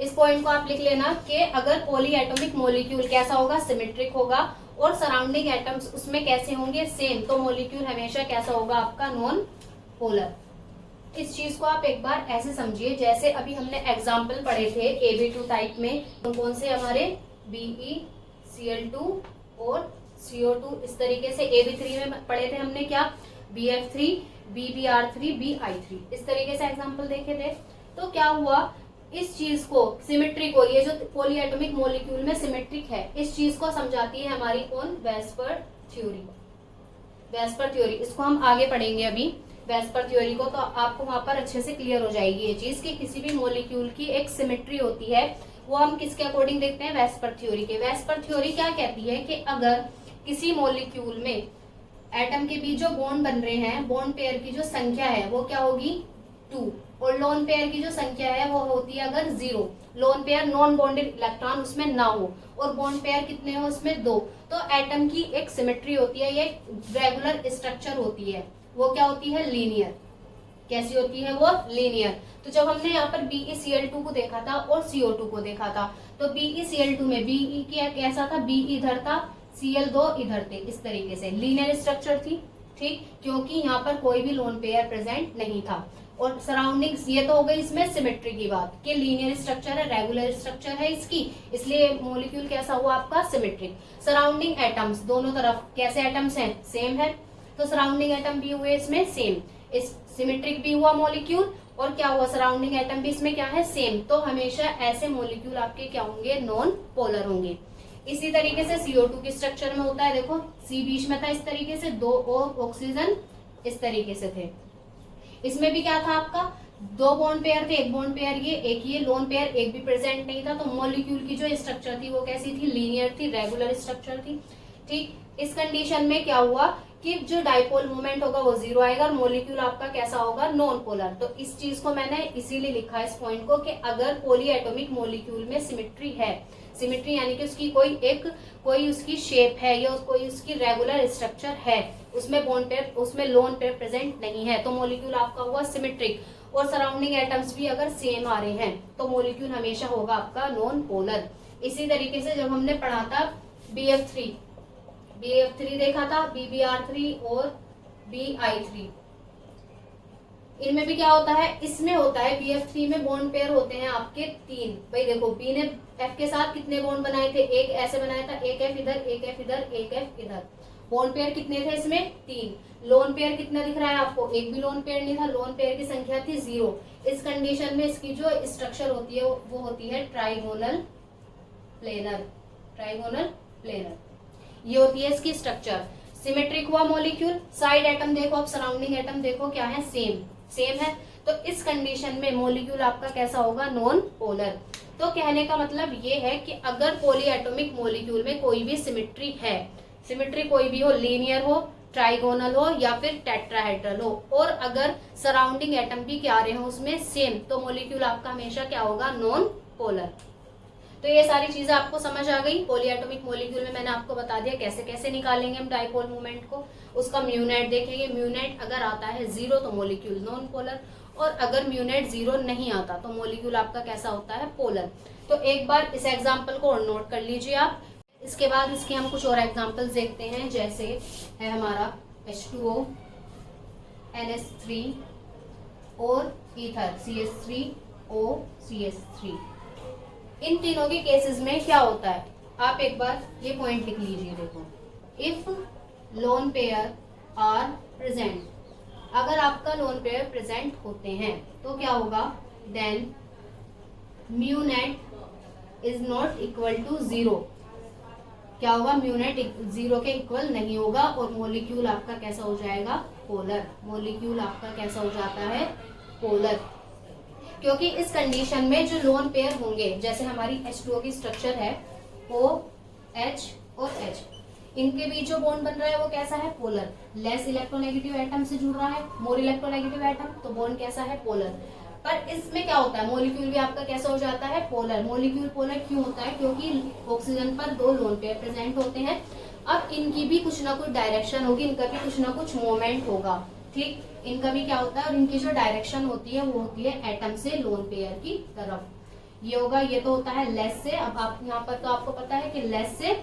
इस पॉइंट को आप लिख लेना कि अगर पॉली एटॉमिक मॉलिक्यूल कैसा होगा, सिमेट्रिक होगा, और सराउंडिंग एटम्स उसमें कैसे होंगे, सेम, तो मॉलिक्यूल हमेशा कैसा होगा आपका, नॉन पोलर। इस चीज को आप एक बार ऐसे समझिए, जैसे अभी हमने एग्जाम्पल पढ़े थे AB2 टाइप में, कौन से हमारे BeCl2 और CO2, इस तरीके से AB3 में पढ़े थे हमने क्या, BF3, BBr3, BI3, इस तरीके से एग्जाम्पल देखे थे। तो क्या हुआ, इस चीज को सिमेट्रिक हो, ये जो पॉली एटॉमिक मॉलिक्यूल में सिमेट्रिक है, इस चीज को समझाती है हमारी कौन, वेस्पर थ्योरी। वेस्पर थ्योरी, इसको हम आगे पढ़ेंगे अभी वेस्पर थ्योरी को, तो आपको वहां पर अच्छे से क्लियर हो जाएगी ये चीज कि किसी भी मॉलिक्यूल की एक सिमेट्री होती है, वो हम किसके अकॉर्डिंग देखते हैं, वेस्पर थ्योरी के। वेस्पर थ्योरी क्या कहती है कि अगर किसी मॉलिक्यूल में एटम के बीच जो बॉन्ड बन रहे हैं, बॉन्ड पेयर की जो संख्या है वो क्या होगी, 2, और लोन पेयर की जो संख्या है वो होती है अगर 0, lone pair non bonded electron उसमें ना हो, और बॉन्ड पेयर कितने हो उसमें 2, तो एटम की एक सिमेट्री होती है, ये रेगुलर स्ट्रक्चर होती है, वो क्या होती है, लीनियर। कैसी होती है वो, लीनियर। तो जब हमने यहाँ पर BeCl2 को देखा था और CO2 को देखा था, तो BeCl2 में Be क्या कैसा था, Be इधर था, Cl2 इधर थे, इस तरीके से लीनियर स्ट्रक्चर थी, ठीक, क्योंकि यहाँ पर कोई भी लोन पेयर प्रेजेंट नहीं था। और सराउंडिंग्स, ये तो हो गई इसमें सिमेट्री की बात कि लीनियर स्ट्रक्चर है, रेगुलर स्ट्रक्चर है इसकी, इसलिए मॉलिक्यूल कैसा हुआ आपका, सिमेट्रिक। सराउंडिंग एटम्स दोनों तरफ कैसे एटम्स हैं, सेम है, तो सराउंडिंग एटम भी हुए इसमें सेम, इस सिमेट्रिक भी हुआ मॉलिक्यूल, और क्या हुआ, सराउंडिंग एटम भी इसमें क्या है, सेम। तो हमेशा ऐसे मॉलिक्यूल आपके क्या होंगे, नॉन पोलर होंगे। इसी तरीके से CO2 के स्ट्रक्चर में होता है, देखो C बीच में था इस तरीके से, 2 और ऑक्सीजन इस तरीके से थे। इसमें भी क्या था आपका, 2 बॉन्ड पेयर थे, एक बॉन्ड पेयर ये, एक ये, लोन पेयर एक भी प्रेजेंट नहीं था, तो मॉलिक्यूल की जो स्ट्रक्चर थी वो कैसी थी, लीनियर थी, रेगुलर स्ट्रक्चर थी, ठीक। इस कंडीशन में क्या हुआ कि जो डाइपोल मोमेंट होगा वो 0 आएगा, और मॉलिक्यूल आपका कैसा होगा, नॉन पोलर। तो इस चीज को मैंने इसीलिए लिखा है इस पॉइंट को कि अगर पॉली एटॉमिक मॉलिक्यूल में सिमेट्री है, सिमेट्री यानी कि उसकी कोई उसकी शेप है या कोई उसकी रेगुलर स्ट्रक्चर है, उसमें बॉन्ड पेयर, उसमें लोन पेयर प्रेजेंट नहीं है, तो मॉलिक्यूल आपका हुआ सिमेट्रिक। और सराउंडिंग एटम्स भी अगर सेम आ रहे हैं तो मॉलिक्यूल हमेशा होगा आपका नॉन पोलर। इसी तरीके से जब हमने पढ़ा था BF3 देखा था, BBr3 और BI3, इनमें भी क्या होता है, इसमें होता है BF3 में बॉन्ड पेयर होते हैं आपके 3। भाई देखो B ने F के साथ कितने बॉन्ड बनाए थे, एक ऐसे बनाया था, एक F इधर, एक F इधर, एक F इधर, बॉन्ड पेयर कितने थे इसमें, 3। लोन पेयर कितना दिख रहा है आपको, एक भी लोन पेयर नहीं था, लोन पेयर की संख्या थी 0। इस कंडीशन में इसकी जो स्ट्रक्चर होती है वो होती है ट्राइगोनल प्लेनर, ट्राइगोनल प्लेनर, ये होती है इसकी स्ट्रक्चर। सिमेट्रिक हुआ मॉलिक्यूल, साइड एटम देखो, अब सराउंडिंग एटम देखो क्या है, सेम है, तो इस कंडीशन में मॉलिक्यूल आपका कैसा होगा, नॉन पोलर। तो कहने का मतलब ये है कि अगर पॉली एटॉमिक मॉलिक्यूल में कोई भी सिमेट्री है, सिमेट्री कोई भी हो, लीनियर हो, ट्राइगोनल हो या फिर टेट्राहेड्रल हो, और अगर सराउंडिंग एटम भी क्या आ रहे हो उसमें सेम, तो मॉलिक्यूल आपका हमेशा क्या होगा, नॉन पोलर। तो ये सारी चीजें आपको समझ आ गई। पॉली एटॉमिक मॉलिक्यूल में मैंने आपको बता दिया कैसे कैसे निकालेंगे हम डाइपोल मोमेंट को, उसका म्यूनेट देखेंगे, म्यूनेट अगर आता है 0 तो मॉलिक्यूल नॉन पोलर, और अगर म्यूनेट 0 नहीं आता तो मॉलिक्यूल आपका कैसा होता है, पोलर। तो एक बार इस एग्जाम्पल को और नोट कर लीजिए आप। इसके बाद इसके हम कुछ और एग्जाम्पल्स देखते हैं, जैसे है हमारा H2O, NH3 और ईथर CH3O CH3। इन तीनों के केसेस में क्या होता है, आप एक बार ये पॉइंट लिख लीजिए, देखो, if lone pair are present, अगर आपका लोन पेयर प्रेजेंट होते हैं तो क्या होगा, then mu net is not equal to 0, क्या होगा, म्यूनेट 0 के इक्वल नहीं होगा, और मॉलिक्यूल आपका कैसा हो जाएगा, पोलर। मॉलिक्यूल आपका कैसा हो जाता है, पोलर, क्योंकि इस कंडीशन में जो लोन पेयर होंगे, जैसे हमारी H2O की स्ट्रक्चर है, OH और H, इनके बीच जो बॉन्ड बन रहा है वो कैसा है, पोलर। लेस इलेक्ट्रोनेगेटिव एटम से जुड़ रहा है, मोर इलेक्ट्रोनेगेटिव एटम, तो बॉन्ड कैसा है, पोलर। पर इसमें क्या होता है, मॉलिक्यूल भी आपका कैसा हो जाता है, पोलर। मॉलिक्यूल पोलर क्यों होता है, क्योंकि ऑक्सीजन पर 2 लोन पेयर प्रेजेंट होते हैं। अब इनकी भी कुछ ना कुछ डायरेक्शन होगी, इनका भी कुछ ना कुछ मूवमेंट होगा, ठीक, इनका भी क्या होता है, और इनकी जो डायरेक्शन होती है वो होती है एटम से लोन पेयर की तरफ। ये होगा, ये तो होता है लेस से। अब आप यहाँ पर तो आपको पता है कि लेस से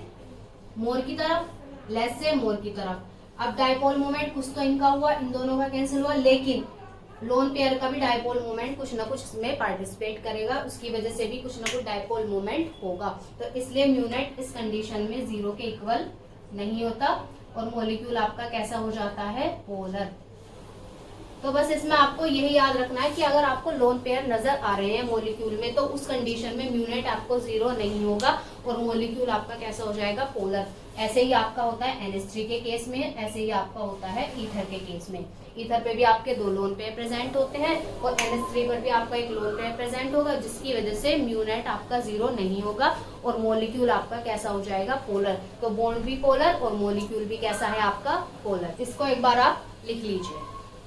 मोर की तरफ, लेस से मोर की तरफ। अब डाइपोल मोमेंट कुछ तो इनका हुआ, इन दोनों का कैंसिल हुआ, लेकिन लोन पेयर का भी डाइपोल मोमेंट कुछ ना कुछ इसमें पार्टिसिपेट करेगा, उसकी वजह से भी कुछ ना कुछ डाइपोल मोमेंट होगा। तो इसलिए म्यू नेट इस कंडीशन में 0 के इक्वल नहीं होता और मॉलिक्यूल आपका कैसा हो जाता है, पोलर। तो बस इसमें आपको यही याद रखना है कि अगर आपको लोन पेयर नजर आ रहे हैं मॉलिक्यूल में, तो उस कंडीशन में म्यू नेट आपको 0 नहीं होगा और मॉलिक्यूल आपका कैसा हो जाएगा, पोलर। ऐसे ही आपका होता है NH3 के केस में, ऐसे ही आपका होता है ईथर के केस में। ईथर पे भी आपके 2 लोन पेयर प्रेजेंट होते हैं और NH3 पर भी आपका एक लोन पेयर प्रेजेंट होगा, जिसकी वजह से म्यू नेट आपका 0 नहीं होगा और मॉलिक्यूल आपका कैसा हो जाएगा, पोलर। तो बॉन्ड भी पोलर और मॉलिक्यूल भी कैसा है आपका, पोलर। इसको एक बार आप लिख लीजिए,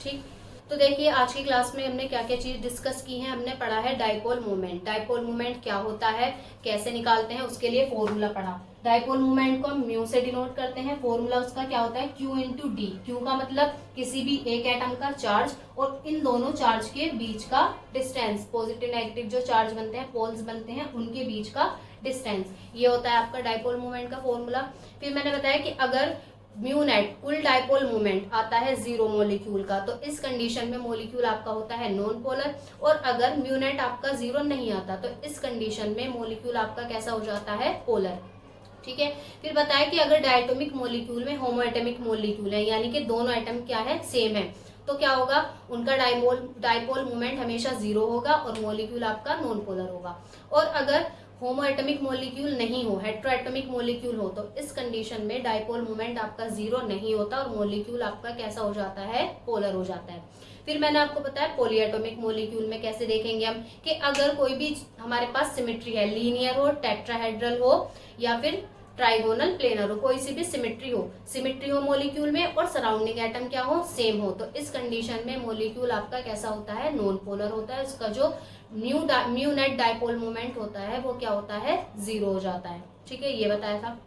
ठीक। तो देखिए आज की क्लास में हमने क्या क्या चीज डिस्कस की है। हमने पढ़ा है डाइपोल मोमेंट। डाइपोल मोमेंट क्या होता है, कैसे निकालते हैं, उसके लिए फॉर्मूला पढ़ा। डाइपोल मोमेंट को हम म्यू से डिनोट करते हैं। फॉर्मूला उसका क्या होता है, Q इंटू डी। क्यू का मतलब किसी भी एक एटम का चार्ज और इन दोनों चार्ज के बीच का डिस्टेंस। पॉजिटिव नेगेटिव जो चार्ज बनते हैं, पोल्स बनते हैं, उनके बीच का डिस्टेंस, ये होता है आपका डाइपोल मोमेंट का फॉर्मूला। फिर मैंने बताया कि अगर म्यू नेट कुल डाइपोल मोमेंट आता है 0 मॉलिक्यूल का, तो इस कंडीशन में मॉलिक्यूल आपका होता है नॉन पोलर। और अगर म्यू नेट आपका 0 नहीं आता, तो इस कंडीशन में मॉलिक्यूल आपका कैसा हो जाता है, पोलर। ठीक है। फिर बताया कि अगर डायटोमिक मॉलिक्यूल में होमोएटमिक मॉलिक्यूल है, यानी कि दोनों एटम क्या है, सेम है, तो क्या होगा, उनका डाइपोल मोमेंट हमेशा 0 होगा और मॉलिक्यूल आपका नॉन पोलर होगा। और अगर होमोएटमिक मॉलिक्यूल नहीं हो, हेट्रोएटमिक मॉलिक्यूल हो, तो इस कंडीशन में डाइपोल मोमेंट आपका 0 नहीं होता और मॉलिक्यूल आपका कैसा हो जाता है, पोलर हो जाता है। फिर मैंने आपको बताया पॉलीएटॉमिक मॉलिक्यूल में कैसे देखेंगे हम, कि अगर कोई भी हमारे पास सिमेट्री है, लीनियर हो, टेट्राहेड्रल हो या फिर ट्राइगोनल प्लेनर हो, कोई सी भी सिमेट्री हो मॉलिक्यूल में और सराउंडिंग एटम क्या हो, सेम हो, तो इस कंडीशन में मॉलिक्यूल आपका कैसा होता है, नॉन पोलर होता है। इसका जो म्यू नेट डाइपोल मोमेंट होता है वो क्या होता है, 0 हो जाता है। ठीक है, ये बताया था।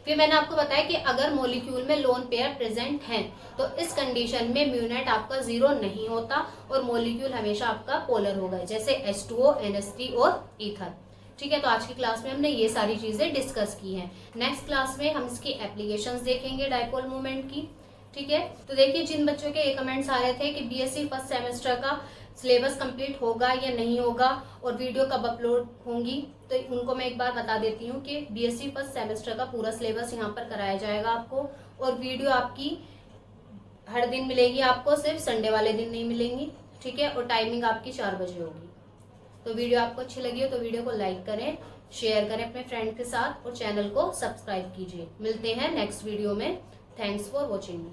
फिर मैंने आपको बताया कि अगर मॉलिक्यूल में लोन पेयर प्रेजेंट हैं, तो इस कंडीशन में म्यू नेट आपका 0 नहीं होता और मॉलिक्यूल हमेशा आपका पोलर होगा, जैसे H2O, NH3 और ईथर। ठीक है, तो आज की क्लास में हमने ये सारी चीजें डिस्कस की हैं। नेक्स्ट क्लास में हम इसकी एप्लीकेशंस देखेंगे डाइपोल मोमेंट की। ठीक है, तो देखिए जिन बच्चों के ये कमेंट्स आ रहे थे कि BSc फर्स्ट सेमेस्टर का सिलेबस कंप्लीट होगा या नहीं होगा और वीडियो कब अपलोड होंगी, तो उनको मैं एक बार बता देती हूँ कि BSc फर्स्ट सेमेस्टर का पूरा सिलेबस यहाँ पर कराया जाएगा आपको, और वीडियो आपकी हर दिन मिलेगी आपको, सिर्फ संडे वाले दिन नहीं मिलेंगी। ठीक है, और टाइमिंग आपकी 4 बजे होगी। तो वीडियो आपको अच्छी लगी हो तो वीडियो को लाइक करें, शेयर करें अपने फ्रेंड के साथ और चैनल को सब्सक्राइब कीजिए। मिलते हैं नेक्स्ट वीडियो में। Thanks for watching.